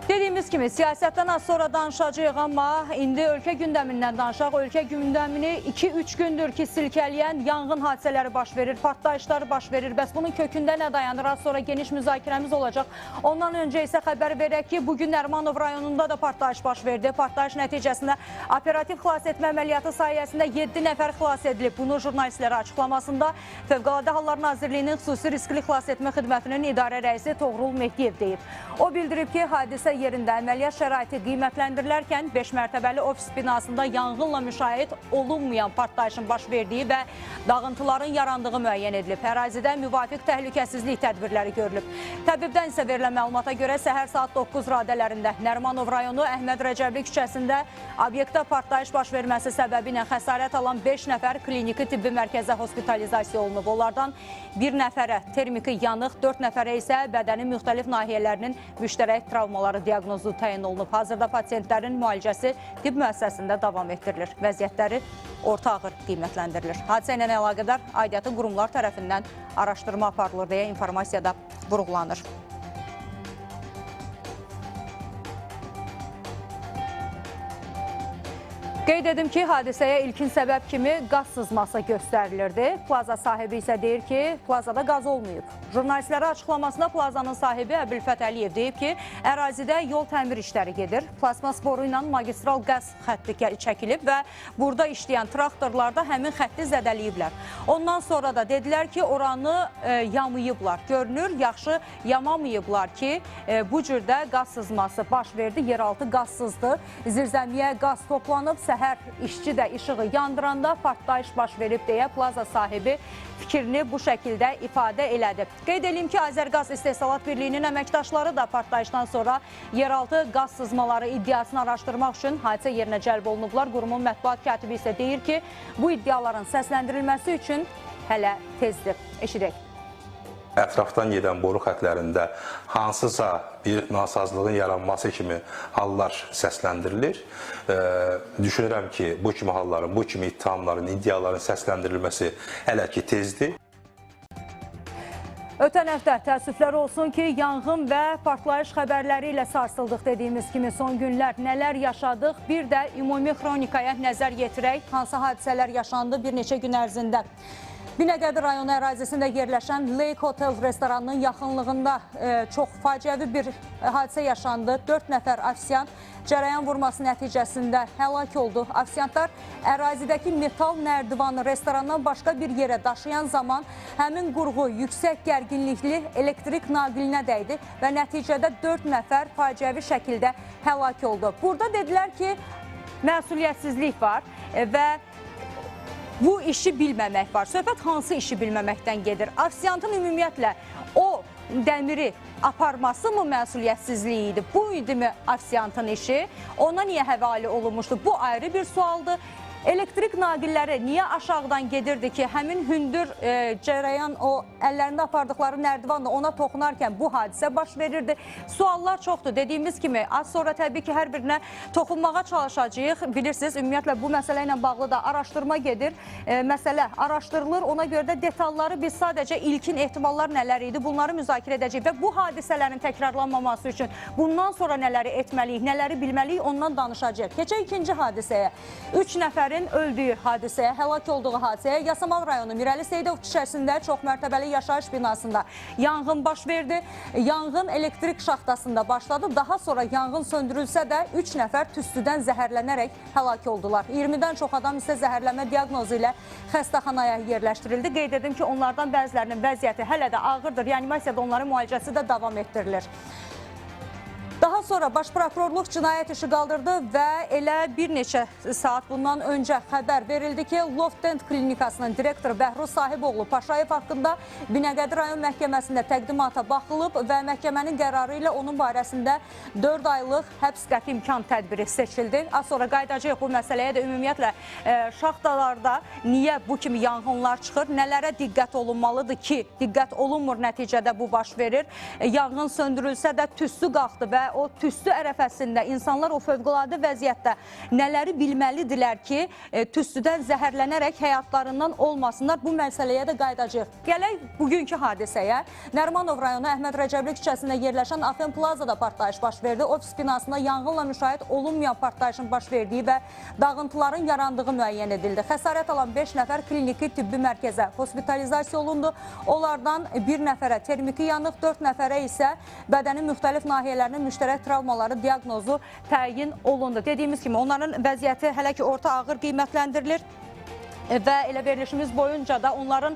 Dediyimiz kimi siyasətdən az sonra danışacağıq, amma indi ölkə gündəmindən danışaq. Ölkə gündəmini 2-3 gündür ki silkələyən yanğın hadisələri baş verir, partlayışlar baş verir. Bəs bunun kökündə nə dayanır? Az sonra geniş müzakirəmiz olacaq. Ondan öncə isə xəbər verək ki, bugün Nərimanov rayonunda da partlayış baş verdi. Partlayış nəticəsində operativ xilas etmə əməliyyatı sayəsində 7 nəfər xilas edilib. Bunu jurnalistlərə açıqlamasında Fövqəladə Hallar Nazirliyinin xüsusi riskli xilas etmə xidmətinin idarə rəisi Toğrul Mehdiyev deyib. O bildirib ki, hadisə yerində əməliyyat şəraiti qiymətləndirilərkən 5 mərtəbəli ofis binasında yanğınla müşahidə olunmayan partlayışın baş verdiyi və dağıntıların yarandığı müəyyən edilib. Ərazidə müvafiq təhlükəsizlik tədbirləri görülüb. Təbibdən isə verilən məlumata görə səhər saat 9 radələrində Nərimanov rayonu Əhməd Rəcəbli küçəsində obyektdə partlayış baş verməsi səbəbi ilə xəsarət alan 5 nəfər kliniki tibbi mərkəzə hospitalizasiya olunub. Onlardan bir nəfərə termiki yanıq, 4 nəfərə isə bədənin müxtəlif nahiyələrinin müştərək travmaları diaqnozu təyin olunub. Hazırda pasientlərin müalicəsi tibb müəssisəsində davam etdirilir. Vəziyyətləri orta ağır qiymətləndirilir. Hadisə ilə əlaqədar aidiyyatı qurumlar tərəfindən araşdırma aparılır deyə informasiyada vurğulanır. Qeyd edim ki, hadisəyə ilkin səbəb kimi qaz sızması göstərilirdi. Plaza sahibi isə deyir ki, plazada qaz olmayıb. Jurnalistlərə açıqlamasında plazanın sahibi Əbülfət Əliyev deyib ki, ərazidə yol təmir işləri gedir. Plasmas boru ilə magistral qaz xətti çəkilib və burada işləyən traktorlar da həmin xətti zədələyiblər. Ondan sonra da dedilər ki, oranı yamayıblar. Görünür, yaxşı yamamayıblar ki, bu cürdə qaz sızması baş verdi. Yeraltı qaz sızdı. Zirzəmiyə qaz toplanıb. Səhər işçi də işığı yandıranda partlayış baş verib deyə plaza sahibi fikrini bu şəkildə ifadə elədi. Qeyd edeyim ki, Azərqaz İstehsalat Birliyinin əməkdaşları da partlayışdan sonra yeraltı qaz sızmaları iddiasını araşdırmaq üçün hadisə yerinə cəlb olunublar. Qurumun mətbuat katibi isə deyir ki, bu iddiaların səsləndirilməsi üçün hələ tezdir. Eşidək. Ətrafdan gedən boru xətlərində hansısa bir nasazlığın yaranması kimi hallar səsləndirilir. Düşünürəm ki, bu kimi halların, bu kimi ittihamların, iddiaların səsləndirilməsi hələ ki tezdir. Ötən həftə təəssüflər olsun ki, yanğın və partlayış xəbərləri ilə sarsıldıq dediyimiz kimi son günlər nələr yaşadıq, bir də ümumi xronikaya nəzər yetirək, hansı hadisələr yaşandı bir neçə gün ərzində. Binəqədi rayonu ərazisində yerləşən Lake Hotel restoranının yaxınlığında çox faciəvi bir hadisə yaşandı. 4 nəfər ofisiant cərəyan vurması nəticəsində həlak oldu. Ofisiantlar ərazidəki metal nərdivanı restorandan başqa bir yerə daşıyan zaman həmin qurğu yüksək gərginlikli elektrik naqilinə dəydi və nəticədə 4 nəfər faciəvi şəkildə həlak oldu. Burada dedilər ki, məsuliyyətsizlik var və bu işi bilməmək var. Söhbət hansı işi bilməməkdən gedir? Ofisiantın ümumiyyətlə o dəmiri aparması mı məsuliyyətsizliyi idi? Bu idi mi ofisiantın işi? Ona niyə həvalə olunmuşdu? Bu ayrı bir sualdır. Elektrik naqilləri niyə aşağıdan gedirdi ki, həmin hündür cərəyan o əllərində apardıqları nərdivanla ona toxunarkən bu hadisə baş verirdi? Suallar çoxdur. Dediyimiz kimi, az sonra təbii ki, hər birinə toxunmağa çalışacağıq. Bilirsiniz, ümumiyyətlə bu məsələ ilə bağlı da araşdırma gedir. Məsələ araşdırılır. Ona görə də detalları biz sadəcə ilkin ehtimallar nələr idi, bunları müzakirə edəcəyik və bu hadisələrin təkrarlanmaması üçün bundan sonra nələri etməliyik, nələri bilməliyik, ondan danışacağıq. Keçək ikinci hadisəyə. 3 nəfərin öldüyü hadisəyə, həlak olduğu hadisəyə Yasamal rayonu Mirəli Seydov küçəsində çoxmərtəbəli yaşayış binasında yanğın baş verdi. Yanğın elektrik şaxtasında başladı. Daha sonra yanğın söndürülsə də 3 nəfər tüstüdən zəhərlənərək həlak oldular. 20-dən çox adam isə zəhərlənmə diaqnozu ilə xəstəxanaya yerləşdirildi. Qeyd edim ki, onlardan bəzilərinin vəziyyəti hələ də ağırdır. Reanimasiyada onların müalicəsi də davam etdirilir. Daha sonra Baş Prokurorluq cinayət işi qaldırdı və elə bir neçə saat bundan öncə xəbər verildi ki, Loftent klinikasının direktoru Bəhruz Sahiboğlu Paşayev haqqında Binəqədi rayon məhkəməsində təqdimata baxılıb və məhkəmənin qərarı ilə onun barəsində 4 aylıq həbs qəti imkan tədbiri seçildi. Az sonra qayıdacağıq bu məsələyə də ümumiyyətlə şaxtalarda niyə bu kimi yanğınlar çıxır, nələrə diqqət olunmalıdır ki, diqqət olunmur nəticədə bu baş verir. Yanğın söndürülsə də tüstü qalxdı və o tüstü ərəfəsində insanlar o fövqəladə vəziyyətdə nələri bilməlidirlər ki, tüstüdən zəhərlənərək həyatlarından olmasınlar, bu məsələyə də qayıdacaq. Gələk bugünkü hadisəyə. Nərimanov rayonu Əhməd Rəcəbli küçəsində yerləşən Afen Plazada partlayış baş verdi. Ofis binasında yanğınla müşahidə olunmayan partlayışın baş verdiyi və dağıntıların yarandığı müəyyən edildi. Xəsarət alan 5 nəfər kliniki tibbi mərkəzə hospitalizasiya olundu. Onlardan 1 nəfərə termiki yanıq, 4 nəfərə isə bədənin müxtəlif nahiyələrinin müştərək travmaları diaqnozu təyin olundu. Dediyimiz kimi onların vəziyyəti hələ ki orta ağır qiymətləndirilir. Və elə verilişimiz boyunca da onların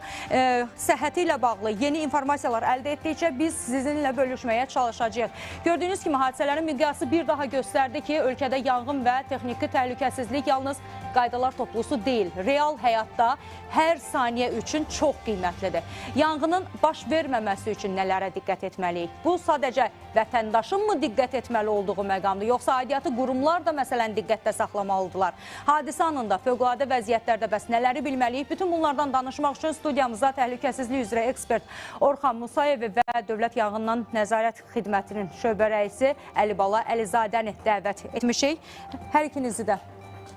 səhhəti ilə bağlı yeni informasiyalar əldə etdikcə biz sizinlə bölüşməyə çalışacağıq. Gördüyünüz kimi hadisələrin miqyası bir daha göstərdi ki, ölkədə yanğın və texniki təhlükəsizlik yalnız qaydalar toplusu deyil. Real həyatda hər saniyə üçün çox qiymətlidir. Yanğının baş verməməsi üçün nələrə diqqət etməliyik? Bu sadəcə vətəndaşın mı diqqət etməli olduğu məqamdır, yoxsa aidiyyatı qurumlar da məsələn diqqətdə saxlamalıdırlar? Hadisə anında fövqəladə vəziyyətlərdə bəs nələri bilməliyik? Bütün bunlardan danışmaq üçün studiyamızda təhlükəsizlik üzrə ekspert Orxan Musayev və Dövlət Yanğından Nəzarət Xidmətinin şöbə rəisi Əlibala Əlizadəni dəvət etmişik. Hər ikinizi də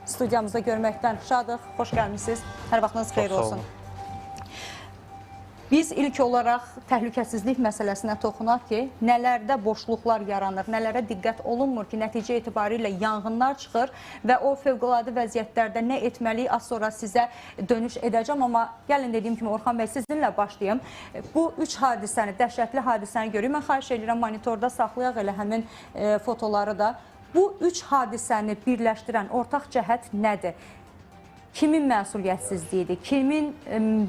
studiyamızda görməkdən şadıq. Xoş gəlmişsiniz. Hər vaxtınız xeyir olsun. Biz ilk olaraq təhlükəsizlik məsələsinə toxunaq ki, nələrdə boşluqlar yaranır, nələrə diqqət olunmur ki, nəticə etibarilə yanğınlar çıxır və o fövqəladə vəziyyətlərdə nə etməliyik, az sonra sizə dönüş edəcəm. Amma gəlin dediyim kimi Orxan bəy sizinlə başlayım. Bu 3 hadisəni, dəhşətli hadisəni görürük. Mən xahiş edirəm monitorda saxlayaq elə həmin fotoları da. Bu 3 hadisəni birləşdirən ortaq cəhət nədir? Kimin məsuliyyətsizliyidir, kimin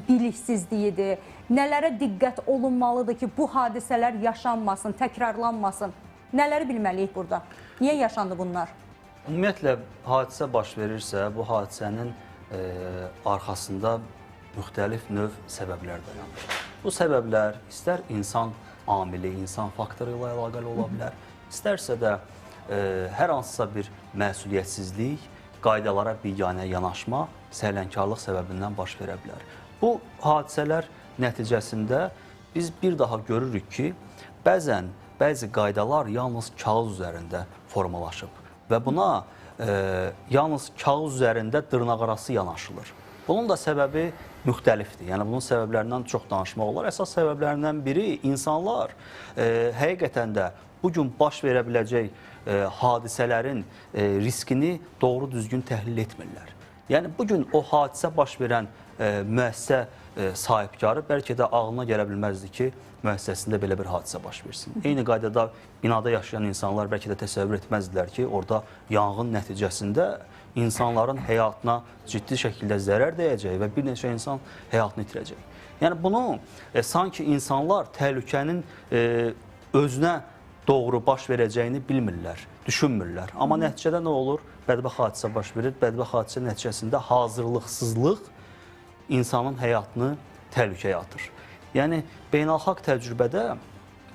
biliksizliyidir, nələrə diqqət olunmalıdır ki, bu hadisələr yaşanmasın, təkrarlanmasın? Nələri bilməliyik burada? Niyə yaşandı bunlar? Ümumiyyətlə, hadisə baş verirsə, bu hadisənin arxasında müxtəlif növ səbəblər dayanır. Bu səbəblər istər insan amili, insan faktoru ilə əlaqəli ola bilər, istərsə də hər hansısa bir məsuliyyətsizlik, qaydalara biganə yanaşma, səhlənkarlıq səbəbindən baş verə bilər. Bu hadisələr nəticəsində biz bir daha görürük ki, bəzən bəzi qaydalar yalnız kağız üzərində formalaşıb və buna yalnız kağız üzərində dırnaqarası yanaşılır. Bunun da səbəbi müxtəlifdir. Yəni, bunun səbəblərindən çox danışmaq olar. Əsas səbəblərindən biri insanlar həqiqətən də bugün baş verə biləcək hadisələrin riskini doğru düzgün təhlil etmirlər. Yəni, bugün o hadisə baş verən müəssisə sahibkarı bəlkə də ağlına gələ bilməzdi ki, müəssisəsində belə bir hadisə baş versin. Eyni qaydada binada yaşayan insanlar bəlkə də təsəvvür etməzdilər ki, orada yanğın nəticəsində insanların həyatına ciddi şəkildə zərər dəyəcək və bir neçə insan həyatını itirəcək. Yəni, bunu sanki insanlar təhlükənin özünə doğru baş verəcəyini bilmirlər, düşünmürlər. Amma nəticədə nə olur? Bədbəxt hadisə baş verir. Bədbəxt hadisə nəticəsində hazırlıqsızlıq insanın həyatını təhlükəyə atır. Yəni, beynəlxalq təcrübədə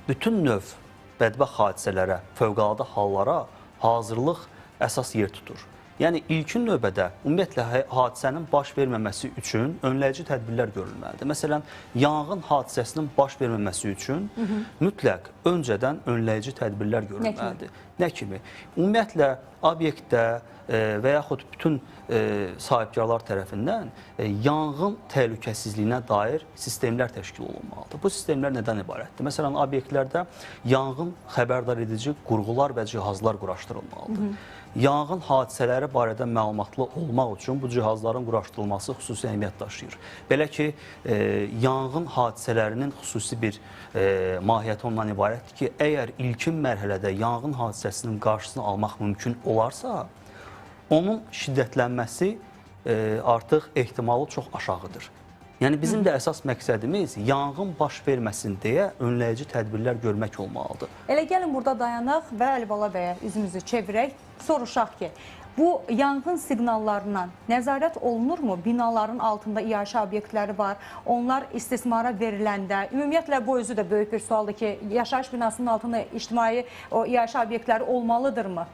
bütün növ bədbəxt hadisələrə, fövqəladə hallara hazırlıq əsas yer tutur. Yəni, ilkin növbədə ümumiyyətlə hadisənin baş verməməsi üçün önləyici tədbirlər görülməlidir. Məsələn, yanğın hadisəsinin baş verməməsi üçün mütləq öncədən önləyici tədbirlər görülməlidir. Nə kimi? Ümumiyyətlə, obyektdə və yaxud bütün sahibkarlar tərəfindən yanğın təhlükəsizliyinə dair sistemlər təşkil olunmalıdır. Bu sistemlər nədən ibarətdir? Məsələn, obyektlərdə yanğın xəbərdar edici qurğular və cihazlar quraşdırılmalıdır. Yanğın hadisələri barədə məlumatlı olmaq üçün bu cihazların quraşdırılması xüsusi əhəmiyyət daşıyır. Belə ki, yanğın hadisələrinin xüsusi bir mahiyyəti ondan ibarətdir ki, əgər ilkin mərhələdə yanğın hadisəsinin qarşısını almaq mümkün olarsa, onun şiddətlənməsi artıq ehtimalı çox aşağıdır. Yəni, bizim də əsas məqsədimiz yanğın baş verməsin deyə önləyici tədbirlər görmək olmalıdır. Elə gəlin burada dayanaq və Əlibala bəyə üzümüzü çevirək, soruşaq ki, bu yanğın siqnallarından nəzarət olunurmu? Binaların altında iaşə obyektləri var, onlar istismara veriləndə, ümumiyyətlə bu özü də böyük bir sualdır ki, yaşayış binasının altında ictimai o iaşə obyektləri olmalıdırmı?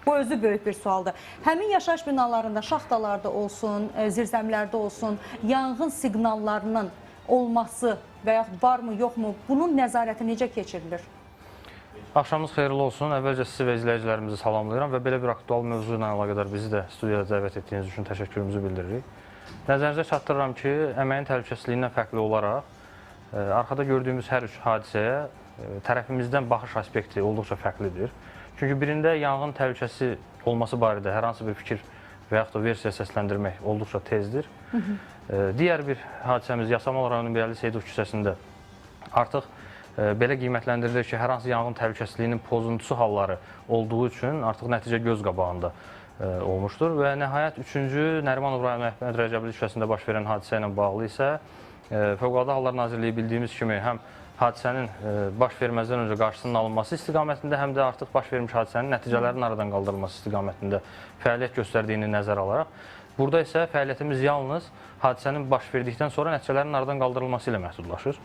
Bu özü böyük bir sualdır. Həmin yaşayış binalarında, şaxtalarda olsun, zirzəmlərdə olsun, yanğın siqnallarının olması və yaxud varmı, yoxmu, bunun nəzarəti necə keçirilir? Axşamınız xeyirli olsun. Əvvəlcə sizi və izləyicilərimizi salamlayıram və belə bir aktual mövzu ilə əlaqədar bizi də studiyada dəvət etdiyiniz üçün təşəkkürümüzü bildiririk. Nəzərinizə çatdırıram ki, əməyin təhlükəsizliyindən fərqli olaraq arxada gördüyümüz hər üç hadisəyə tərəfimizdən baxış aspekti olduqca fərqlidir. Çünki birində yanğın təhlükəsi olması barədə hər hansı bir fikir və yaxud da versiya səsləndirmək olduqca tezdir. Digər bir hadisəmiz Yasamal rayonu Bəyərli Seydov küçəsində artıq belə qiymətləndirilir ki, hər hansı yanğın təhlükəsizliyinin pozuntusu halları olduğu üçün artıq nəticə göz qabağında olmuşdur. Və nəhayət 3-cü Nərimanov rayonu Əhməd Rəcəbli küçəsində baş verən hadisə ilə bağlı isə Fövqəladə Hallar Nazirliyi bildiyimiz kimi həm hadisənin baş verməzdən öncə qarşısının alınması istiqamətində, həm də artıq baş vermiş hadisənin nəticələrinin aradan qaldırılması istiqamətində fəaliyyət göstərdiyini nəzərə alaraq, burada isə fəaliyyətimiz yalnız hadisənin baş verdikdən sonra nəticələrin aradan qaldırılması ilə məhdudlaşır.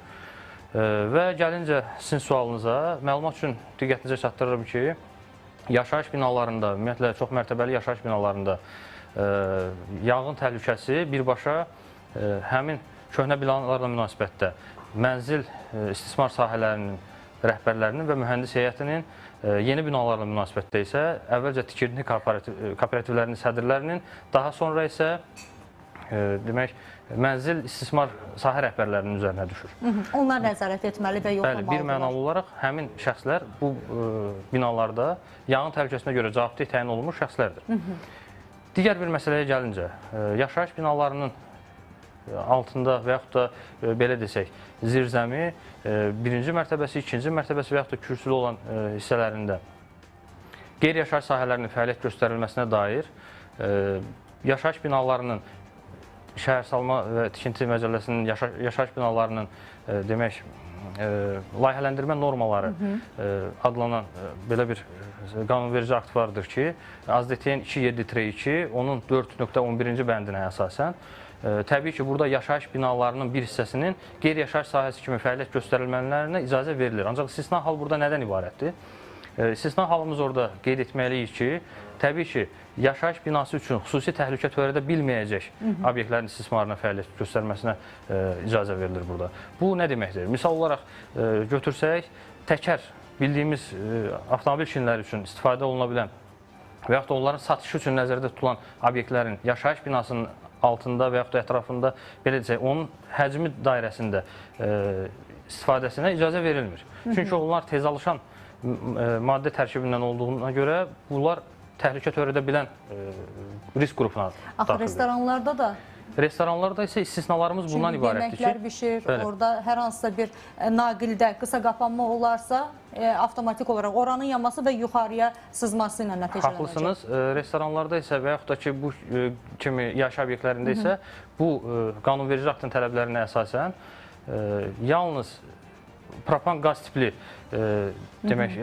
Və gəlincə sizin sualınıza, məlumat üçün diqqətinizə çatdırırım ki, yaşayış binalarında, ümumiyyətlə çox mərtəbəli yaşayış binalarında yanğın təhlükəsi birbaşa həmin köhnə binalarla münasibətdə mənzil istismar sahələrinin rəhbərlərinin və mühəndis heyətinin, yeni binalarla münasibətdə isə əvvəlcə tikinti kooperativlərinin sədrlərinin, daha sonra isə demək, mənzil istismar sahə rəhbərlərinin üzərinə düşür. Onlar nəzarət etməli və yoxlamalıdırlar. Bəli, bir mənalı olaraq həmin şəxslər bu binalarda yanğın təhlükəsinə görə cavabdeh təyin olunmuş şəxslərdir. Digər bir məsələyə gəlincə, yaşayış binalarının altında və yaxud da belə desək, zirzəmi birinci mərtəbəsi, ikinci mərtəbəsi və yaxud da kürsülü olan hissələrində qeyri-yaşayış sahələrinin fəaliyyət göstərilməsinə dair yaşayış binalarının Şəhərsalma və Tikinti Məcəlləsinin yaşayış binalarının demək, layihələndirmə normaları adlanan belə bir qanunverici akt vardır ki, AZDT-nin 27-2, onun 4.11-ci bəndinə əsasən, təbii ki, burada yaşayış binalarının bir hissəsinin qeyri-yaşayış sahəsi kimi fəaliyyət göstərilmələrine icazə verilir. Ancaq istisna hal burada nədən ibarətdir? İstisna halımız orada qeyd etməliyik ki, təbii ki, yaşayış binası üçün xüsusi təhlükə törədə bilməyəcək obyektlərin istismarına fəaliyyət göstərməsinə icazə verilir burada. Bu nə deməkdir? Misal olaraq götürsək, təkər bildiyimiz avtomobil şinləri üçün istifadə oluna bilən və yaxud da onların satışı üçün nəzərdə tutulan obyektlərin yaşayış binasının altında və yaxud da ətrafında, belə desək, onun həcmi dairəsində istifadəsinə icazə verilmir. Çünki onlar tez alışan maddə tərkibindən olduğuna görə bunlar təhlükə törədə bilən risk qrupuna daxildir. Axı restoranlarda da? Restoranlarda isə istisnalarımız bundan ibarətdir ki... Yeməklər bişir, orada hər hansısa bir naqildə qısa qapanma olarsa, avtomatik olaraq oranın yanması və yuxarıya sızması ilə nəticələnəcək. Haqlısınız. Restoranlarda isə və yaxud da ki, bu kimi yaşayış obyektlərində isə bu qanunverici aktın tələblərinə əsasən yalnız propan qaz tipli demək,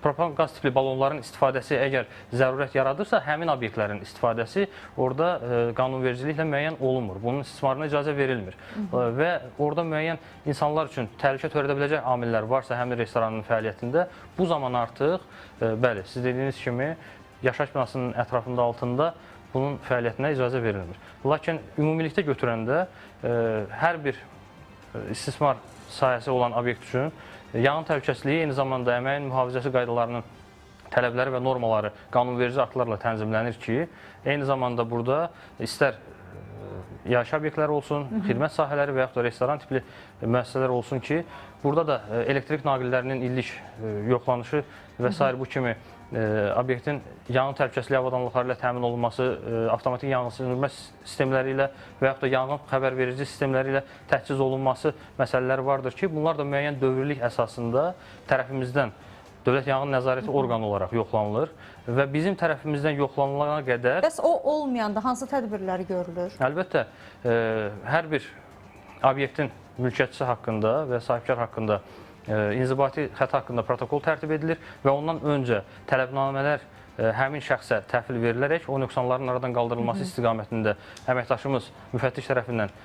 propan qaz tipli balonların istifadəsi əgər zərurət yaradırsa, həmin obyektlərin istifadəsi orada qanunvericiliklə müəyyən olunmur. Bunun istismarına icazə verilmir. Və orada müəyyən insanlar üçün təhlükə törədə biləcək amillər varsa həmin restoranın fəaliyyətində, bu zaman artıq, bəli, siz dediyiniz kimi, yaşayış binasının ətrafında altında bunun fəaliyyətinə icazə verilmir. Lakin ümumilikdə götürəndə hər bir istismar sahəsi olan obyekt üçün yanğın təhlükəsizliyi eyni zamanda əməyin mühafizəsi qaydalarının tələbləri və normaları qanunverici aktlarla tənzimlənir ki, eyni zamanda burada istər yaşayış obyektləri olsun, xidmət sahələri və yaxud da restoran tipli müəssisələr olsun ki, burada da elektrik naqillərinin illik yoxlanışı və s. bu kimi obyektin yanğın təhlükəsizliyi avadanlıqları ilə təmin olunması, avtomatik yanğın söndürmə sistemləri ilə və yaxud da yanğın xəbər verici sistemləri ilə təchiz olunması məsələləri vardır ki, bunlar da müəyyən dövrlük əsasında tərəfimizdən Dövlət Yanğın Nəzarəti orqanı olaraq yoxlanılır və bizim tərəfimizdən yoxlanılana qədər... Bəs o olmayanda hansı tədbirləri görülür? Əlbəttə, hər bir obyektin mülkiyyətçisi haqqında və sahibkar haqqında inzibati xətt haqqında protokol tərtib edilir və ondan öncə tələbnamələr həmin şəxsə təhvil verilərək o nöqsanların aradan qaldırılması istiqamətində əməkdaşımız müfəttiş tərəfindən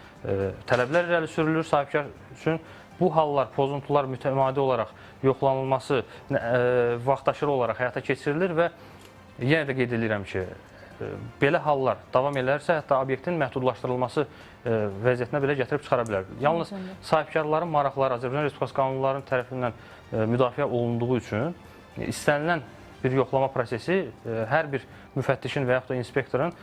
tələblər irəli sürülür sahibkar üçün. Bu hallar, pozuntular mütəmadi olaraq yoxlanılması vaxtaşırı olaraq həyata keçirilir və yenə də qeyd edirəm ki, belə hallar davam edərsə, hətta obyektin məhdudlaşdırılması vəziyyətinə belə gətirib çıxara bilər. Yalnız sahibkarların maraqları Azərbaycan Respublikası qanunları tərəfindən müdafiə olunduğu üçün istənilən bir yoxlama prosesi hər bir müfəttişin və yaxud da inspektorun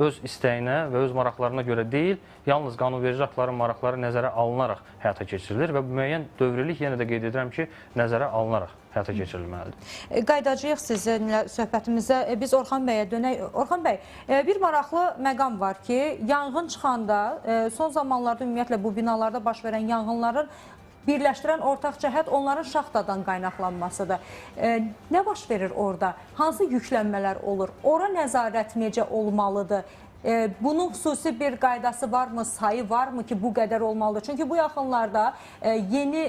öz istəyinə və öz maraqlarına görə deyil, yalnız qanunverici aktların maraqları nəzərə alınaraq həyata keçirilir və müəyyən dövrlük, yenə də qeyd edirəm ki, nəzərə alınaraq həyata keçirilməlidir. Qaydacağıq sizinlə söhbətimizə. Biz Orxan bəyə dönək. Orxan bəy, bir maraqlı məqam var ki, yanğın çıxanda son zamanlarda ümumiyyətlə bu binalarda baş verən yanğınların birləşdirən ortaq cəhət onların şaxtadan qaynaqlanmasıdır. Nə baş verir orada? Hansı yüklənmələr olur? Ora nəzarət necə olmalıdır? Bunun xüsusi bir qaydası varmı, sayı varmı ki, bu qədər olmalıdır? Çünki bu yaxınlarda yeni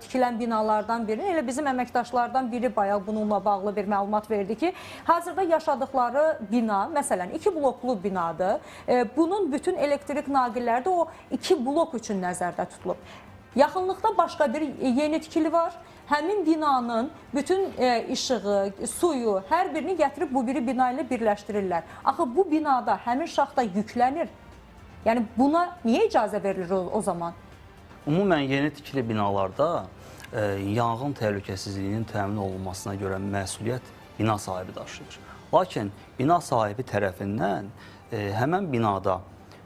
tikilən binalardan biri, elə bizim əməkdaşlardan biri bayaq bununla bağlı bir məlumat verdi ki, hazırda yaşadıkları bina, məsələn, 2 bloklu binadır. Bunun bütün elektrik naqilləri də o 2 blok üçün nəzərdə tutulub. Yaxınlıqda başqa bir yeni tikili var. Həmin binanın bütün işığı, suyu, hər birini gətirib bu biri bina ilə birləşdirirlər. Axı bu binada həmin şaxta yüklənir. Yəni buna niyə icazə verilir o zaman? Ümumən yeni tikili binalarda yanğın təhlükəsizliyinin təmin olunmasına görə məsuliyyət bina sahibi daşıyır. Lakin bina sahibi tərəfindən həmən binada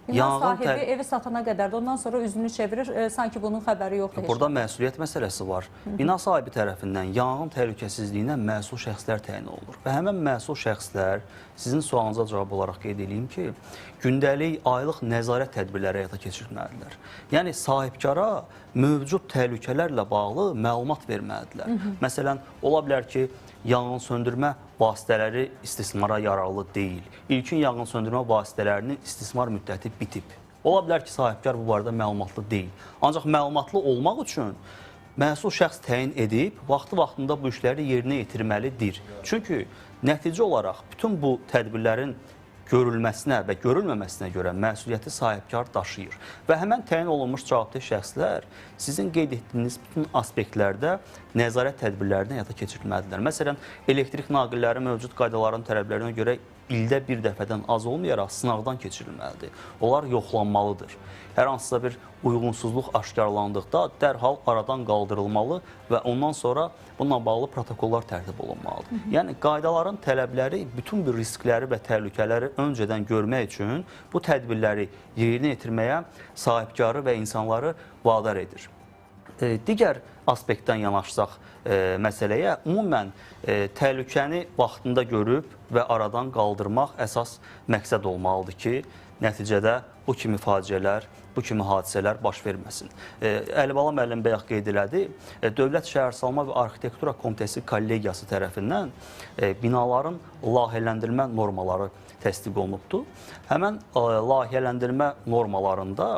Bina sahibi evi satana qədər də ondan sonra üzünü çevirir, sanki bunun xəbəri yoxdur. Burada məsuliyyət məsələsi var. Bina sahibi tərəfindən yanğın təhlükəsizliyinə məsul şəxslər təyin olunur. Və həmən məsul şəxslər, sizin sualınıza cavab olaraq qeyd edeyim ki, gündəlik, aylıq nəzarət tədbirləri həyata keçirməlidirlər. Yəni, sahibkara mövcud təhlükələrlə bağlı məlumat verməlidirlər. Məsələn, ola bilər ki, yanğın söndürmə vasitələri istismara yararlı deyil. İlkin yanğın söndürmə vasitələrinin istismar müddəti bitib. Ola bilər ki, sahibkar bu barədə məlumatlı deyil. Ancaq məlumatlı olmaq üçün məsul şəxs təyin edib, vaxtı-vaxtında bu işləri yerinə yetirməlidir. Çünki nəticə olaraq bütün bu tədbirlərin görülməsinə və görülməməsinə görə məsuliyyəti sahibkar daşıyır. Və həmən təyin olunmuş cavabdeh şəxslər sizin qeyd etdiyiniz bütün aspektlərdə nəzarət tədbirlərini həyata keçirilməlidirlər. Məsələn, elektrik naqilləri mövcud qaydaların tələblərinə görə ildə bir dəfədən az olmayaraq sınaqdan keçirilməlidir. Onlar yoxlanmalıdır. Hər hansısa bir uyğunsuzluq aşkarlandıqda dərhal aradan qaldırılmalı və ondan sonra bununla bağlı protokollar tərtib olunmalıdır. Yəni, qaydaların tələbləri bütün bir riskləri və təhlükələri öncədən görmək üçün bu tədbirləri yerinə yetirməyə sahibkarı və insanları vadar edir. Digər aspektdən yanaşsaq məsələyə, ümumən təhlükəni vaxtında görüb və aradan qaldırmaq əsas məqsəd olmalıdır ki, nəticədə bu kimi faciələr, bu kimi hadisələr baş verməsin. Əlibala müəllim bayaq qeyd elədi, Dövlət Şəhərsalma və Arxitektura Komitəsi kollegiyası tərəfindən binaların layihələndirmə normaları təsdiq olunubdur. Həmən layihələndirmə normalarında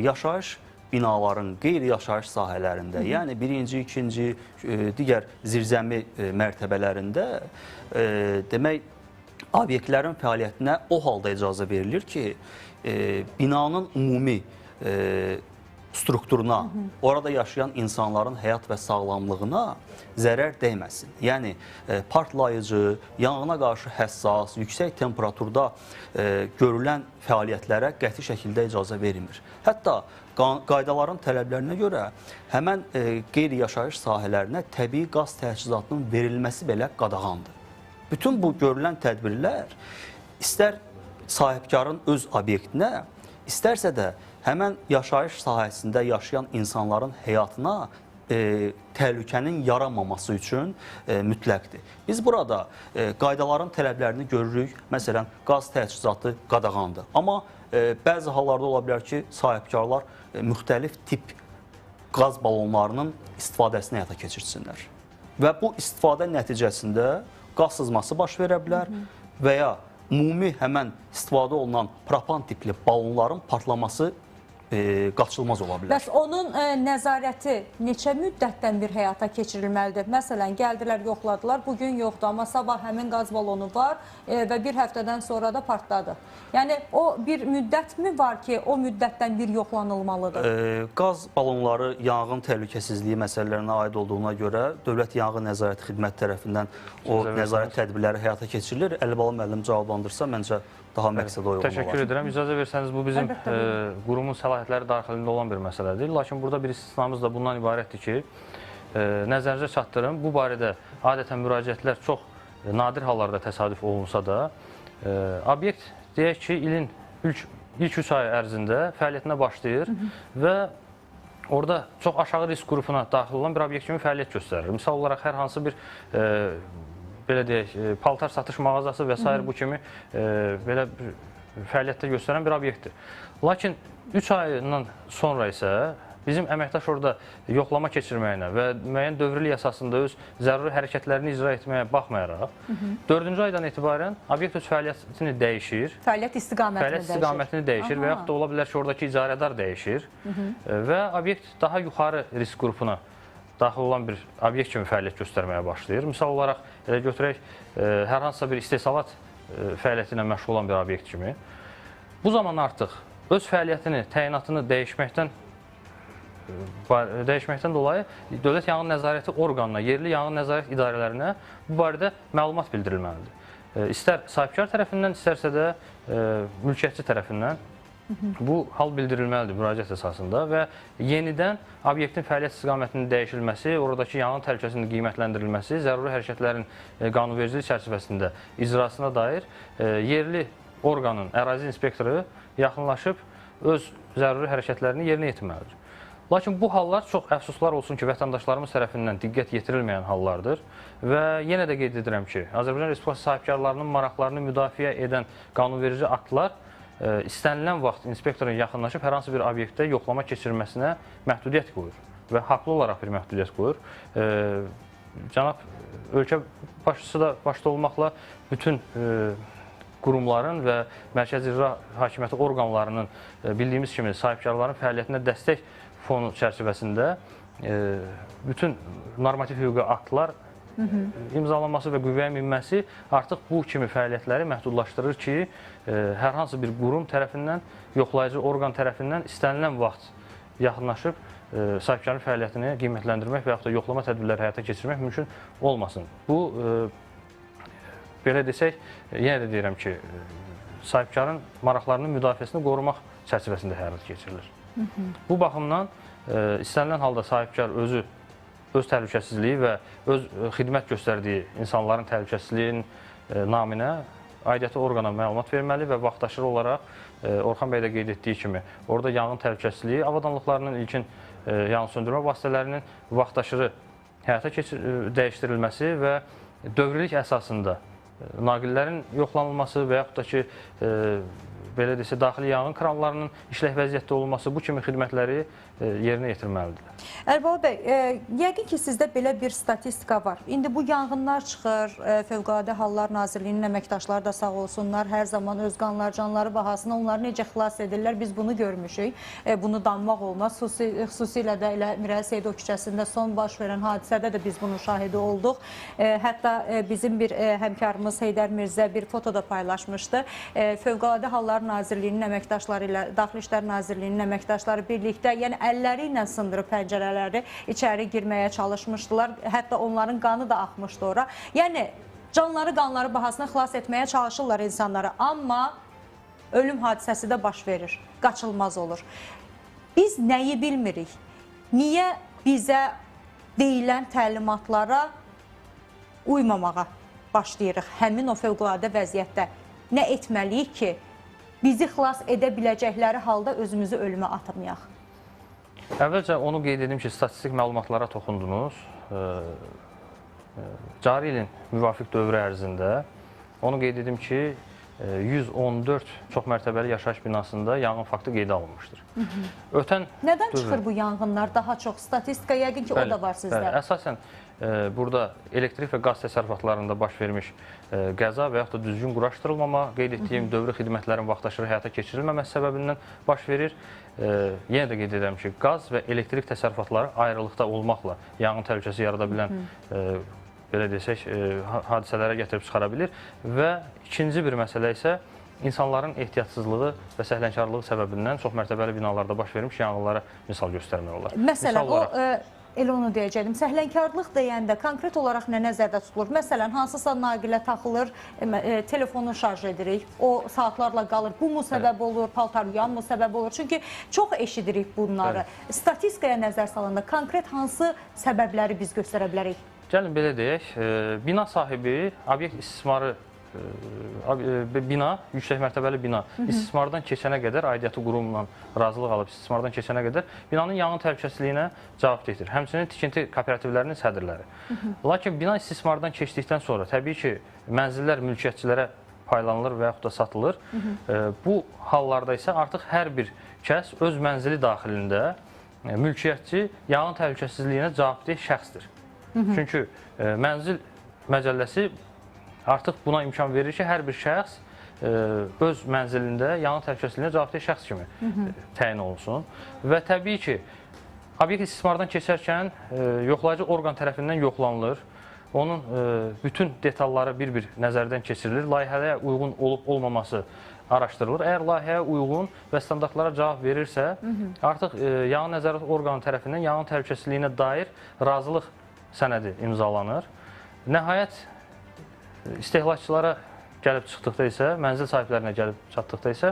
yaşayış binaların qeyri-yaşayış sahələrində, yəni birinci, ikinci, digər zirzəmi mərtəbələrində demək, obyektlərin fəaliyyətinə o halda icazə verilir ki, binanın ümumi strukturuna, orada yaşayan insanların həyat və sağlamlığına zərər dəyməsin. Yəni, partlayıcı, yanğına qarşı həssas, yüksək temperaturda görülən fəaliyyətlərə qəti şəkildə icazə verilmir. Hətta qaydaların tələblərinə görə həmən qeyri-yaşayış sahələrinə təbii qaz təchizatının verilməsi belə qadağandır. Bütün bu görülən tədbirlər istər sahibkarın öz obyektinə, istərsə də həmən yaşayış sahəsində yaşayan insanların həyatına təhlükənin yaranmaması üçün mütləqdir. Biz burada qaydaların tələblərini görürük. Məsələn, qaz təchizatı qadağandır. Amma bəzi hallarda ola bilər ki, sahibkarlar müxtəlif tip qaz balonlarının istifadəsini həyata keçirsinlər. Və bu istifadə nəticəsində qaz sızması baş verə bilər və ya ümumi həmən istifadə olunan propan tipli balonların partlaması qaçılmaz ola bilər. Bəs onun nəzarəti neçə müddətdən bir həyata keçirilməlidir? Məsələn, gəldilər, yoxladılar, bugün yoxdur, amma sabah həmin qaz balonu var və bir həftədən sonra da partladı. Yəni, o bir müddət mi var ki, o müddətdən bir yoxlanılmalıdır? Qaz balonları yanğın təhlükəsizliyi məsələlərinə aid olduğuna görə Dövlət Yanğın Nəzarəti Xidməti tərəfindən o nəzarət tədbirləri həyata keçirilir. Əlibala müəllim cavablandırsa, məncə daha məqsəd o olmalı. Təşəkkür edirəm. İcazə versəniz, bu bizim qurumun səlahiyyətləri daxilində olan bir məsələdir. Lakin burada bir istisnamız da bundan ibarətdir ki, nəzərinizə çatdırım, bu barədə adətən müraciətlər çox nadir hallarda təsadüf olunsa da, obyekt deyək ki, ilin ilk 3 ay ərzində fəaliyyətinə başlayır və orada çox aşağı risk qrupuna daxil olan bir obyekt kimi fəaliyyət göstərir. Misal olaraq, hər hansı bir belə deyək, paltar satış mağazası və s. bu kimi belə fəaliyyətdə göstərən bir obyektdir. Lakin 3 ayından sonra isə bizim əməkdaş orada yoxlama keçirməyinə və müəyyən dövrlük əsasında öz zəruri hərəkətlərini icra etməyə baxmayaraq, 4-cü aydan etibarən obyekt öz fəaliyyətini dəyişir. Fəaliyyət istiqamətini dəyişir və yaxud da ola bilər ki, oradakı icarədar dəyişir və obyekt daha yuxarı risk qrupuna daxil olan bir obyekt kimi fəaliyyət göstərməyə başlayır. Misal olaraq, elə götürək, hər hansısa bir istehsalat fəaliyyəti ilə məşğul olan bir obyekt kimi. Bu zaman artıq öz fəaliyyətini, təyinatını dəyişməkdən dolayı Dövlət Yanğın Nəzarəti orqanına, yerli yanğın nəzarət idarələrinə bu barədə məlumat bildirilməlidir. İstər sahibkar tərəfindən, istərsə də mülkiyyətçi tərəfindən bu hal bildirilməlidir müraciət əsasında və yenidən obyektin fəaliyyət istiqamətinin dəyişilməsi, oradakı yanğın təhlükəsinin qiymətləndirilməsi, zəruri hərəkətlərin qanunvericilik çərçivəsində icrasına dair yerli orqanın, ərazi inspektoru yaxınlaşıb öz zəruri hərəkətlərini yerinə yetirməlidir. Lakin bu hallar çox əfsuslar olsun ki, vətəndaşlarımız tərəfindən diqqət yetirilməyən hallardır və yenə də qeyd edirəm ki, Azərbaycan Respublikası sahibkarlarının maraqlarını müdafiə edən qanunverici aktlar istənilən vaxt inspektorun yaxınlaşıb hər hansı bir obyektdə yoxlama keçirməsinə məhdudiyyət qoyur və haqlı olaraq bir məhdudiyyət qoyur. Cənab ölkə başçısı da başda olmaqla bütün qurumların və Mərkəzi İcra Hakimiyyəti orqanlarının bildiyimiz kimi sahibkarların fəaliyyətinə dəstək fonu çərçivəsində bütün normativ hüquqi aktlar imzalanması və qüvvəyə minməsi artıq bu kimi fəaliyyətləri məhdudlaşdırır ki, hər hansı bir qurum tərəfindən, yoxlayıcı orqan tərəfindən istənilən vaxt yaxınlaşıb sahibkarın fəaliyyətini qiymətləndirmək və yaxud da yoxlama tədbirləri həyata keçirmək mümkün olmasın. Bu, belə desək, yenə də deyirəm ki, sahibkarın maraqlarının müdafiəsini qorumaq çərçivəsində həyata keçirilir. Bu baxımdan istənilən halda sahibkar özü öz təhlükəsizliyi və öz xidmət göstərdiyi insanların təhlükəsizliyinin naminə aidiyyəti orqana məlumat verməli və vaxtaşırı olaraq Orxan bəy də qeyd etdiyi kimi orada yanğın təhlükəsizliyi avadanlıqlarının ilkin yanğın söndürmə vasitələrinin vaxtaşırı həyata dəyişdirilməsi və dövrlük əsasında naqillərin yoxlanılması və yaxud da ki, belə desə, daxili yanğın kranlarının işlək vəziyyətdə olması bu kimi xidmətləri yerinə yetirməlidir. Əlibala bəy, yəqin ki, sizdə belə bir statistika var. İndi bu yanğınlar çıxır, Fövqəladə Hallar Nazirliyinin əməkdaşları da sağ olsunlar, hər zaman öz qanlar, canları bahasına onları necə xilas edirlər, biz bunu görmüşük. Bunu danmaq olmaz. Xüsusilə də elə Mirəli Seyidov küçəsində son baş verən hadisədə də biz bunun şahidi olduq. Hətta bizim bir həmkarımız Heydər Mirzə bir foto da paylaşmışdı. Fövqəladə Hallar Nazirliyinin əməkdaşları ilə Daxili İşlər Nazirliyinin əməkdaşları birlikdə, yəni əlləri ilə sındırıb pəncərələri içəri girməyə çalışmışdılar. Hətta onların qanı da axmışdı ora. Yəni, qanları bahasına xilas etməyə çalışırlar insanları. Amma ölüm hadisəsi də baş verir. Qaçılmaz olur. Biz nəyi bilmirik? Niyə bizə deyilən təlimatlara uymamağa başlayırıq həmin o fövqəladə vəziyyətdə? Nə etməliyik ki, bizi xilas edə biləcəkləri halda özümüzü ölümə atmayaq? Əvvəlcə onu qeyd edim ki, statistik məlumatlara toxundunuz. Cari ilin müvafiq dövrü ərzində onu qeyd edim ki, 114 çoxmərtəbəli yaşayış binasında yanğın faktı qeydə alınmışdır. Nədən çıxır bu yanğınlar daha çox? Statistika yəqin ki, o da var sizdə. Əsasən burada elektrik və qaz təsərrüfatlarında baş vermiş qəza və yaxud da düzgün quraşdırılmama, qeyd etdiyim dövri xidmətlərin vaxtaşırı həyata keçirilməməsi səbəbindən baş verir. Yenə də qeyd edirəm ki, qaz və elektrik təsərrüfatları ayrılıqda olmaqla yanğın təhlükəsi yarada bilən belə desək, hadisələrə gətirib çıxara bilir və ikinci bir məsələ isə insanların ehtiyatsızlığı və səhlənkarlığı səbəbindən çox mərtəbəli binalarda baş vermiş yanğınlara misal göstərmək olar. Məsələn, elə onu deyəcəkdim. Səhlənkarlıq deyəndə konkret olaraq nə nəzərdə tutulur? Məsələn, hansısa naqilə taxılır, telefonu şarj edirik, o saatlarla qalır. Bu mu səbəb olur, paltar yuyan mı səbəb olur? Çünki çox eşidirik bunları. Statistikaya nəzər salanda konkret hansı səbəbləri biz göstərə bilərik? Gəlin belə deyək, bina sahibi obyekt istismarı bina, yüksək mərtəbəli bina istismardan keçənə qədər, aidiyyatı qurumla razılıq alıb istismardan keçənə qədər binanın yanğın təhlükəsizliyinə cavabdehdir. Həmçinin tikinti kooperativlərinin sədrləri. Lakin bina istismardan keçdikdən sonra təbii ki, mənzillər mülkiyyətçilərə paylanılır və yaxud da satılır. Bu hallarda isə artıq hər bir kəs öz mənzili daxilində mülkiyyətçi yanğın təhlükəsizliyinə cavabdeh şəxsdir. Çünki mənzil məcəlləsi artıq buna imkan verir ki, hər bir şəxs öz mənzilində yanğın təhlükəsizliyinə cavabdeh şəxs kimi təyin olunsun. Və təbii ki, obyekt istismardan keçərkən yoxlayıcı orqan tərəfindən yoxlanılır. Onun bütün detalları bir-bir nəzərdən keçirilir. Layihəyə uyğun olub-olmaması araşdırılır. Əgər layihəyə uyğun və standartlara cavab verirsə, artıq yanğın nəzarət orqanı tərəfindən yanğın təhlükəsizliyinə dair razılıq sənədi imzalanır. Nəhayət, istehlakçılara gəlib çıxdıqda isə, mənzil sahiblərinə gəlib çatdıqda isə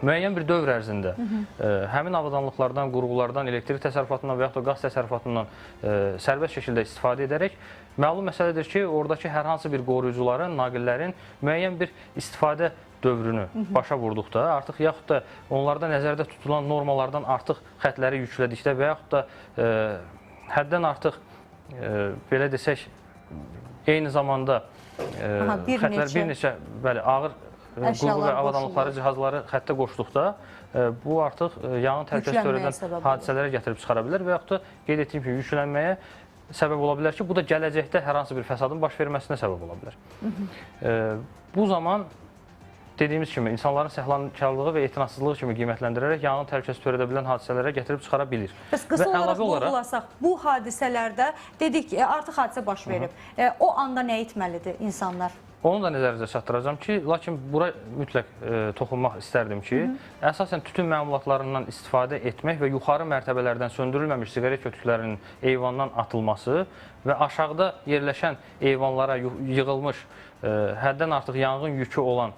müəyyən bir dövr ərzində həmin avadanlıqlardan, qurğulardan, elektrik təsərrüfatından və yaxud da qaz təsərrüfatından sərbəst şəkildə istifadə edərək məlum məsələdir ki, oradakı hər hansı bir qoruyucuların, naqillərin müəyyən bir istifadə dövrünü başa vurduqda, artıq yaxud da onlarda nəzərdə tutulan normalardan artıq xətləri yüklədikdə və yaxud da həddən artıq belə desək, eyni zamanda bir neçə ağır qurğu və avadanlıqları, cihazları xəttə qoşduqda bu artıq yanğın təhlükəsi törədən hadisələrə gətirib çıxara bilər və yaxud da qeyd etdiyim kimi yüklənməyə səbəb ola bilər ki, bu da gələcəkdə hər hansı bir fəsadın baş verməsinə səbəb ola bilər. Bu zaman dediyimiz kimi insanların səhlənkarlığı və etinadsızlığı kimi qiymətləndirərək yanğın təhlükəsi törədə bilən hadisələrə gətirib çıxara bilir. Bəs qısa olaraq vurğulasaq, bu hadisələrdə dedik ki, artıq hadisə baş verib. O anda nə etməlidir insanlar? Onu da nəzərinizə çatdıracağam ki, lakin bura mütləq toxunmaq istərdim ki, əsasən tütün məmulatlarından istifadə etmək və yuxarı mərtəbələrdən söndürülməmiş siqaret kötüklərinin eyvandan atılması və aşağıda yerləşən eyvanlara yığılmış həddən artıq yanğın yükü olan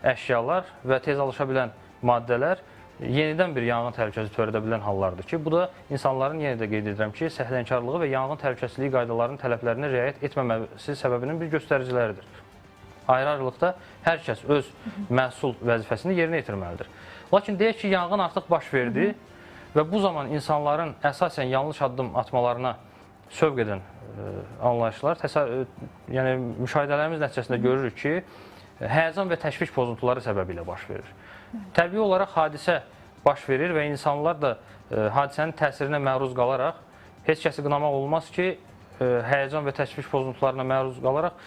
əşyalar və tez alışa bilən maddələr yenidən bir yanğın təhlükəsi törədə bilən hallardır ki, bu da insanların, yenə də qeyd edirəm ki, səhlənkarlığı və yanğın təhlükəsizliyi qaydalarının tələblərinə riayət etməməsi səbəbinin bir göstəriciləridir. Ayrı-ayrılıqda hər kəs öz məsul vəzifəsini yerinə yetirməlidir. Lakin deyək ki, yanğın artıq baş verdi və bu zaman insanların əsasən yanlış addım atmalarına sövq edən anlayışlar, yəni müşahidələrimiz nəticəsində görürük ki, həyəcan və təşviş pozuntuları səbəbilə baş verir. Təbii olaraq hadisə baş verir və insanlar da hadisənin təsirinə məruz qalaraq, heç kəsi qınamaq olmaz ki, həyəcan və təşviş pozuntularına məruz qalaraq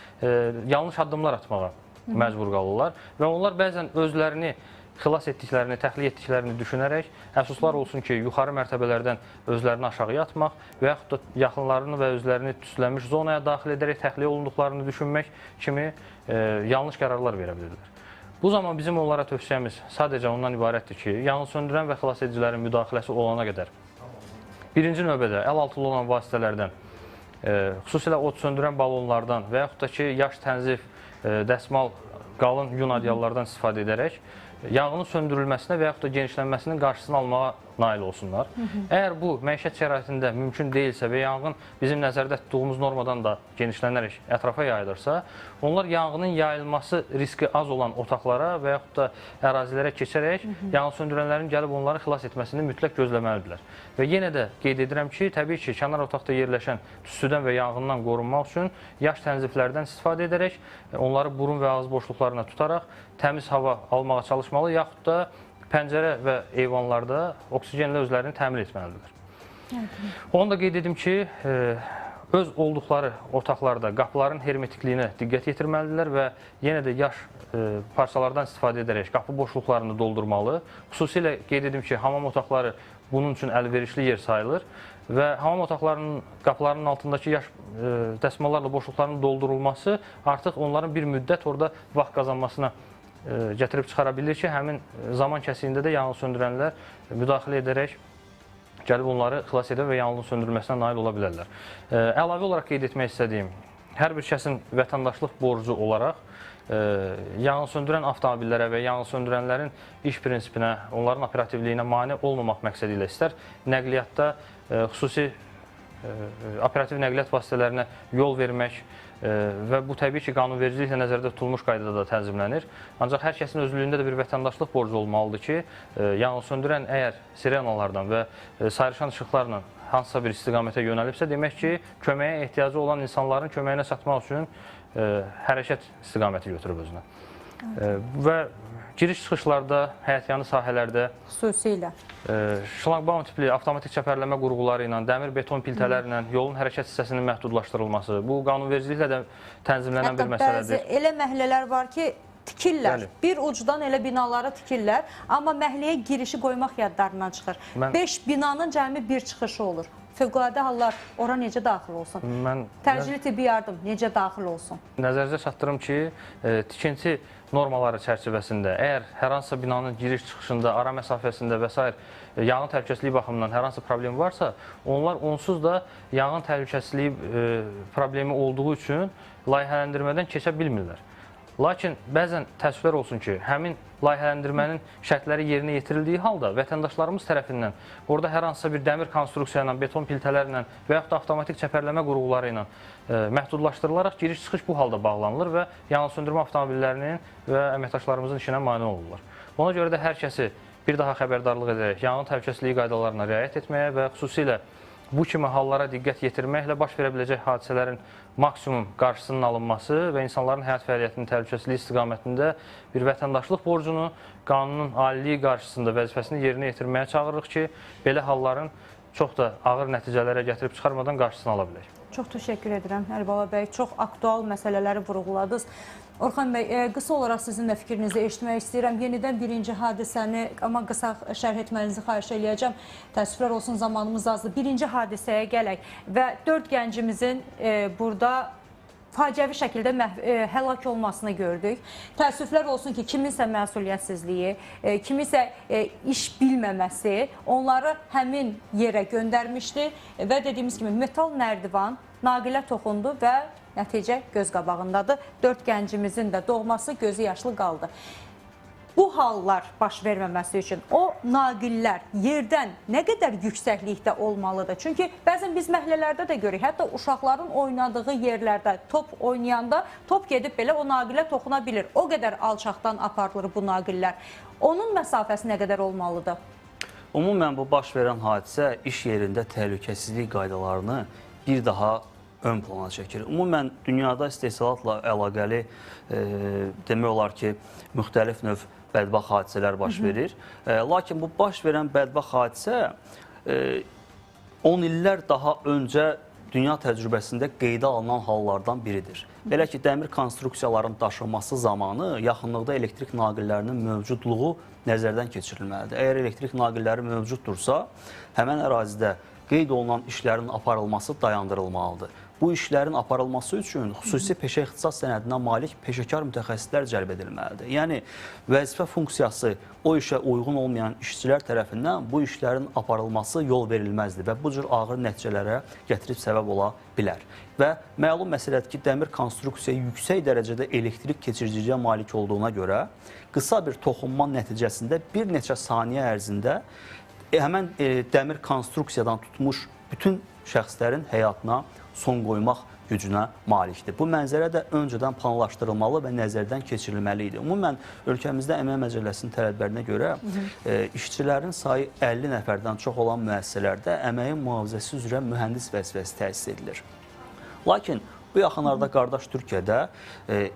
yanlış addımlar atmağa məcbur qalırlar və onlar bəzən özlərini xilas etdiklərini, təxliyə etdiklərini düşünərək əfsuslar olsun ki, yuxarı mərtəbələrdən özlərini aşağıya atmaq və yaxud da yaxınlarını və özlərini tüstülənmiş zonaya daxil edərək təxliyə olunduqlarını düşünmək kimi yanlış qərarlar verə bilirlər. Bu zaman bizim onlara tövsiyəmiz sadəcə ondan ibarətdir ki, yanğınsöndürən və xilas edicilərin müdaxiləsi olana qədər birinci növbədə əl altında olan vasitələrdən, xüsusilə od söndürən balonlardan və yaxud da ki, yaş tənzif, dəsmal, qalın yun adyallardan istifadə edərək yanğının söndürülməsinə və yaxud da genişlənməsinin qarşısını almağa nail olsunlar. Əgər bu məişət şəraitində mümkün deyilsə və yanğın bizim nəzərdə tutduğumuz normadan da genişlənərək ətrafa yayılırsa, onlar yanğının yayılması riski az olan otaqlara və yaxud da ərazilərə keçərək yanğın söndürənlərin gəlib onları xilas etməsini mütləq gözləməlidirlər. Və yenə də qeyd edirəm ki, təbii ki, kənar otaqda yerləşən tüstüdən və yanğından qorunmaq üçün yaş tənziflərdən istifadə edərək, onları burun və ağız boşluqlarına tutaraq təmiz hava almağa çalışmalı, yaxud da pəncərə və eyvanlarda oksigenlə özlərini təmin etməlidirlər. Onu da qeyd edim ki, öz olduqları otaqlarda qapıların hermetikliyinə diqqət yetirməlidirlər və yenə də yaş parçalardan istifadə edərək qapı boşluqlarını doldurmalı. Xüsusilə qeyd edim ki, hamam otaqları bunun üçün əlverişli yer sayılır və hamam otaqlarının qapılarının altındakı yaş dəsmallarla boşluqların doldurulması artıq onların bir müddət orada vaxt qazanmasına gətirib çıxara bilir ki, həmin zaman kəsiyində də yanğın söndürənlər müdaxilə edərək gəlib onları xilas edə və yanğın söndürülməsinə nail ola bilərlər. Əlavə olaraq qeyd etmək istədiyim, hər bir kəsin vətəndaşlıq borcu olaraq yanğın söndürən avtomobillərə və yanğın söndürənlərin iş prinsipinə, onların operativliyinə mane olmamaq məqsədi ilə istər nəqliyyatda xüsusi operativ nəqliyyat vasitələrinə yol vermək və bu təbii ki, qanunvericiliklə nəzərdə tutulmuş qaydada da tənzimlənir. Ancaq hər kəsin özlüyündə də bir vətəndaşlıq borcu olmalıdır ki, yanğın söndürən əgər sirenalardan və sayrışan işıqlarla hansısa bir istiqamətə yönəlibsə, demək ki, köməyə ehtiyacı olan insanların köməyinə çatmaq üçün hərəkət istiqaməti götürüb özünə. Və giriş-çıxışlarda, həyətyanı sahələrdə Xüsusilə. şlaqbaum tipli avtomatik çəpərləmə qurğuları ilə, dəmir beton piltələri ilə yolun hərəkət hissəsinin məhdudlaşdırılması, bu qanunvericiliklə də tənzimlənən bir məsələdir. Hətta bəzi elə məhəllələr var ki, tikirlər. Bəli. Bir ucdan elə binaları tikirlər, amma məhəlləyə girişi qoymaq yadlarından çıxır. 5 binanın cəmi bir çıxışı olur. Fövqəladə hallar ora necə daxil olsun? Təcili tibbi yardım necə daxil olsun? Nəzərinizə çatdırım ki, tikinti normaları çərçivəsində əgər hər hansısa binanın giriş-çıxışında, ara məsafəsində və s. yanğın təhlükəsizliyi baxımından hər hansı problem varsa, onlar onsuz da yanğın təhlükəsizliyi problemi olduğu üçün layihələndirmədən keçə bilmirlər. Lakin bəzən təəssüflər olsun ki, həmin layihələndirmənin şərtləri yerinə yetirildiyi halda vətəndaşlarımız tərəfindən orada hər hansısa bir dəmir konstruksiya ilə, beton piltələrlə və yaxud da avtomatik çəpərləmə qurğuları ilə məhdudlaşdırılaraq giriş-çıxış bu halda bağlanılır və yanğınsöndürmə avtomobillərinin və əməkdaşlarımızın işinə mane olurlar. Ona görə də hər kəsi bir daha xəbərdarlıq edərək yanğın təhlükəsizliyi qaydalarına riayət etməyə və xüsusilə bu kimi hallara diqqət yetirməklə baş verə biləcək hadisələrin maksimum qarşısının alınması və insanların həyat fəaliyyətinin təhlükəsizliyi istiqamətində bir vətəndaşlıq borcunu qanunun aliliyi qarşısında vəzifəsini yerinə yetirməyə çağırırıq ki, belə halların çox da ağır nəticələrə gətirib çıxarmadan qarşısını ala bilək. Çox təşəkkür edirəm Əlibala bəy. Çox aktual məsələləri vurğuladınız. Orxan bəy, qısa olaraq sizin də fikrinizi eşitmək istəyirəm. Yenidən birinci hadisəni, amma qısa şərh etmənizi xahiş eləyəcəm. Təəssüflər olsun, zamanımız azdır. Birinci hadisəyə gələk və 4 gəncimizin burada faciəvi şəkildə həlak olmasını gördük. Təəssüflər olsun ki, kiminsə məsuliyyətsizliyi, kiminsə iş bilməməsi onları həmin yerə göndərmişdi və dediyimiz kimi metal nərdivan naqilə toxundu və nəticə göz qabağındadır. 4 gəncimizin də doğması gözü yaşlı qaldı. Bu hallar baş verməməsi üçün o naqillər yerdən nə qədər yüksəklikdə olmalıdır? Çünki bəzən biz məhəllələrdə də görürük, hətta uşaqların oynadığı yerlərdə top oynayanda top gedib belə o naqilə toxuna bilir. O qədər alçaqdan aparılır bu naqillər. Onun məsafəsi nə qədər olmalıdır? Ümumən bu baş verən hadisə iş yerində təhlükəsizlik qaydalarını bir daha ön plana çəkir. Ümumən dünyada istehsalatla əlaqəli demək olar ki, müxtəlif növ bədbaxt hadisələr baş verir. Lakin bu baş verən bədbaxt hadisə 10 illər daha öncə dünya təcrübəsində qeydə alınan hallardan biridir. Belə ki, dəmir konstruksiyaların daşınması zamanı yaxınlıqda elektrik naqillərinin mövcudluğu nəzərdən keçirilməlidir. Əgər elektrik naqilləri mövcuddursa, həmən ərazidə qeyd olunan işlərin aparılması dayandırılmalıdır. Bu işlərin aparılması üçün xüsusi peşə ixtisas sənədinə malik peşəkar mütəxəssislər cəlb edilməlidir. Yəni, vəzifə funksiyası o işə uyğun olmayan işçilər tərəfindən bu işlərin aparılması yol verilməzdir və bu cür ağır nəticələrə gətirib səbəb ola bilər. Və məlum məsələdir ki, dəmir konstruksiya yüksək dərəcədə elektrik keçiriciliyə malik olduğuna görə qısa bir toxunma nəticəsində bir neçə saniyə ərzində həmən dəmir konstruksiyadan tutmuş bütün şəxslərin həyatına son qoymaq gücünə malikdir. Bu mənzərə də öncədən planlaşdırılmalı və nəzərdən keçirilməli idi. Ümumən, ölkəmizdə Əmək Məcəlləsinin tələblərinə görə işçilərin sayı 50 nəfərdən çox olan müəssisələrdə əməyin mühafizəsi üzrə mühəndis vəzifəsi təsis edilir. Lakin bu yaxınlarda qardaş Türkiyədə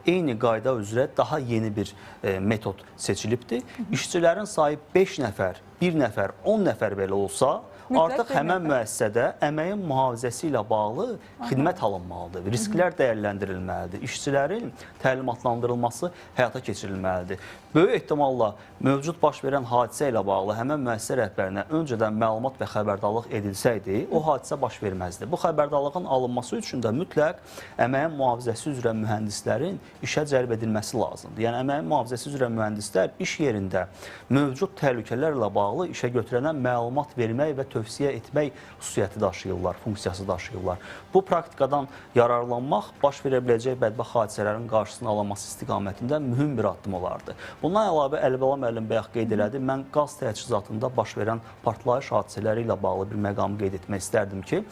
eyni qayda üzrə daha yeni bir metod seçilibdir. İşçilərin sayı 5 nəfər, 1 nəfər, 10 nəfər belə olsa, Artıq həmən müəssisədə əməyin mühafizəsi ilə bağlı xidmət alınmalıdır, risklər dəyərləndirilməlidir, işçilərin təlimatlandırılması həyata keçirilməlidir. Böyük ehtimalla mövcud baş verən hadisə ilə bağlı həmən müəssisə rəhbərinə öncədən məlumat və xəbərdarlıq edilsəydi, o hadisə baş verməzdi. Bu xəbərdarlığın alınması üçün də mütləq əməyin mühafizəsi üzrə mühəndislərin işə cəlb edilməsi lazımdır. Yəni, əməyin mühafizəsi üzrə mühəndislər iş yerində mövcud təhlükələrlə bağlı işə götürənə məlumat vermək və tövsiyə etmək xüsusiyyəti daşıyırlar, funksiyası daşıyırlar. Bu praktikadan yararlanmaq baş verə biləcək bədbəxt hadisələrin qarşısının alınması istiqamətində mühüm bir addım olardı. Bundan əlavə Əlibala müəllim bayaq qeyd elədi, mən qaz təchizatında baş verən partlayış hadisələri ilə bağlı bir məqamı qeyd etmək istərdim ki,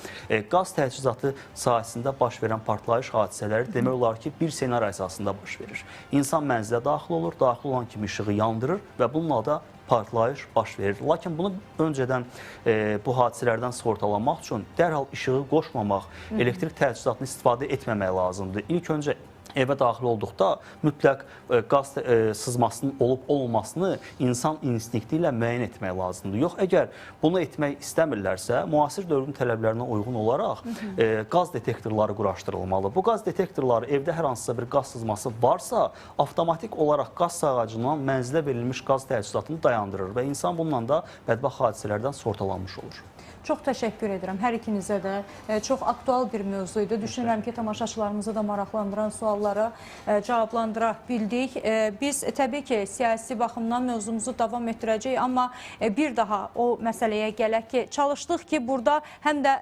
qaz təchizatı sahəsində baş verən partlayış hadisələri demək olar ki, bir senar əsasında baş verir. İnsan mənzilə daxil olur, daxil olan kimi işığı yandırır və bununla da partlayış baş verir. Lakin bunu öncədən bu hadisələrdən sığortalanmaq üçün dərhal işığı qoşmamaq, elektrik təchizatını istifadə etməmək lazımdır. İlk öncə evə daxil olduqda mütləq qaz sızmasının olub-olmamasını insan instinkti ilə müəyyən etmək lazımdır. Yox, əgər bunu etmək istəmirlərsə, müasir dövrün tələblərinə uyğun olaraq qaz detektorları quraşdırılmalı. Bu qaz detektorları evdə hər hansısa bir qaz sızması varsa, avtomatik olaraq qaz sağacından mənzilə verilmiş qaz təchizatını dayandırır və insan bununla da bədbəxt hadisələrdən sığortalanmış olur. Çox təşəkkür edirəm hər ikinizə də. Çox aktual bir mövzu idi. Düşünürəm ki, tamaşaçılarımızı da maraqlandıran suallara cavablandıra bildik. Biz təbii ki, siyasi baxımdan mövzumuzu davam etdirəcəyik, amma bir daha o məsələyə gələk ki, çalışdıq ki, burada həm də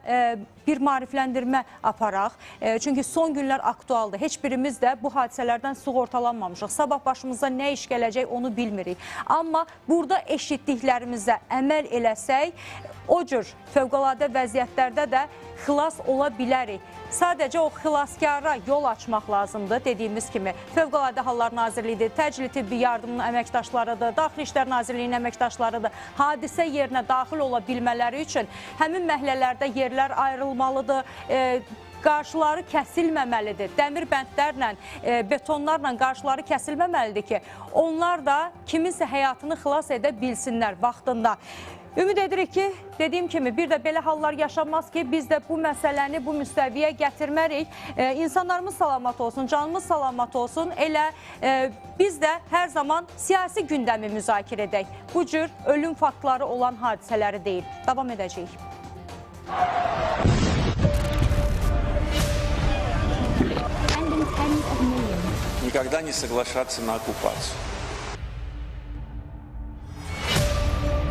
bir maarifləndirmə aparaq. Çünki son günlər aktualdır. Heç birimiz də bu hadisələrdən sığortalanmamışıq. Sabah başımıza nə iş gələcək onu bilmirik. Amma burada eşitdiklərimizə əməl eləsək, o cür fövqəladə vəziyyətlərdə də xilas ola bilərik. Sadəcə o xilaskara yol açmaq lazımdır, dediyimiz kimi. Fövqəladə Hallar Nazirliyidir, təcili tibbi yardımın əməkdaşlarıdır, Daxili İşlər Nazirliyinin əməkdaşlarıdır. Hadisə yerinə daxil ola bilmələri üçün həmin məhəllələrdə yerlər ayrılmalıdır, qarşıları kəsilməməlidir. Dəmir bəndlərlə, betonlarla qarşıları kəsilməməlidir ki, onlar da kiminsə həyatını xilas edə bilsinlər vaxtında. Ümid edirik ki, dediyim kimi, bir də belə hallar yaşanmaz ki, biz də bu məsələni bu müstəviyə gətirmərik. İnsanlarımız salamat olsun, canımız salamat olsun. Elə biz də hər zaman siyasi gündəmi müzakirə edək. Bu cür ölüm faktları olan hadisələri deyil. Davam edəcəyik. Никогда не соглашаться на оккупацию.